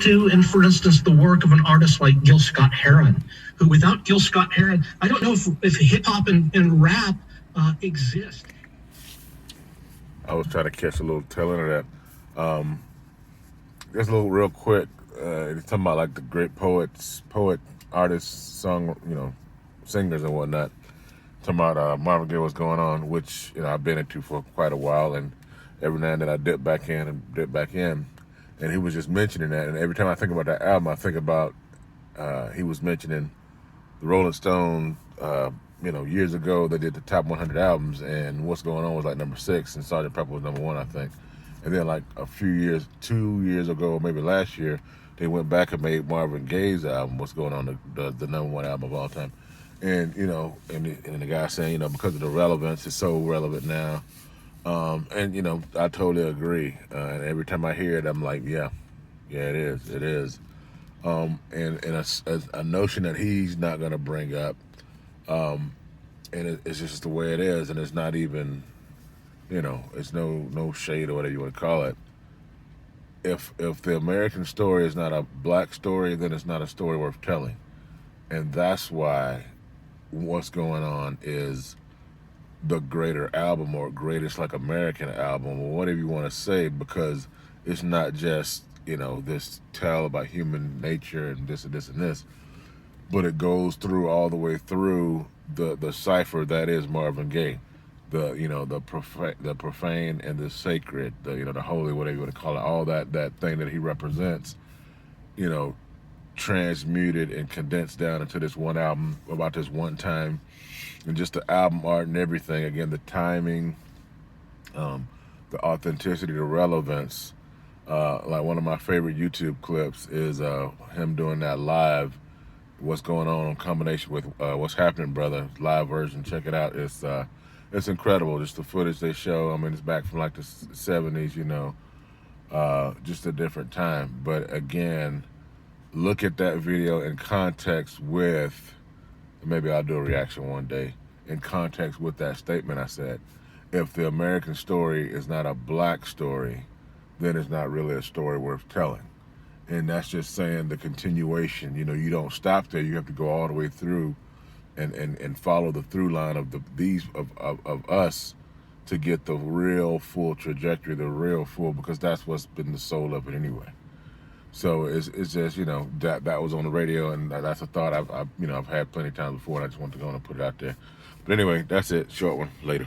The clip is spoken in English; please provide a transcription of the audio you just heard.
to, and for instance, the work of an artist like Gil Scott-Heron, who without Gil Scott-Heron, I don't know if hip hop and rap exist. I was trying to catch a little tail end of that. Just a little real quick. It's talking about like the great artists, singers and whatnot. Talking about Marvin Gaye, what's going on, which I've been into for quite a while, and every now and then I dip back in, and he was just mentioning that, and every time I think about that album, I think about he was mentioning the Rolling Stones. Years ago they did the top 100 albums, and What's Going On was like number 6, and Sgt. Pepper was number 1, I think. And then like 2 years ago, or maybe last year, they went back and made Marvin Gaye's album, What's Going On, the number 1 album of all time. And and the guy saying, because of the relevance, it's so relevant now. I totally agree. And every time I hear it, I'm like, yeah, it is. And a notion that he's not going to bring up, and it's just the way it is, and it's not even, it's no shade or whatever you want to call it. If the American story is not a black story, then it's not a story worth telling, and that's why What's Going On is the greater album, or greatest like American album, or whatever you want to say, because it's not just this tale about human nature and this and this and this, but it goes through all the way through the cipher that is Marvin Gaye, the profane and the sacred, the holy, whatever you want to call it, all that thing that he represents, transmuted and condensed down into this one album about this one time, and just the album art and everything. Again, the timing, the authenticity, the relevance. Like one of my favorite YouTube clips is him doing that live, What's Going On, in combination with What's Happening Brother, live version. Check it out. It's incredible, just the footage they show. I mean, it's back from like the 70s, just a different time. But again, look at that video in context with, maybe I'll do a reaction one day, in context with that statement I said. If the American story is not a black story, then it's not really a story worth telling. And that's just saying the continuation. You don't stop there. You have to go all the way through and follow the through line of us to get the real full trajectory, the real full, because that's what's been the soul of it anyway. So it's just, that was on the radio, and that's a thought I've had plenty of times before, and I just wanted to go on and put it out there. But anyway, that's it. Short one. Later.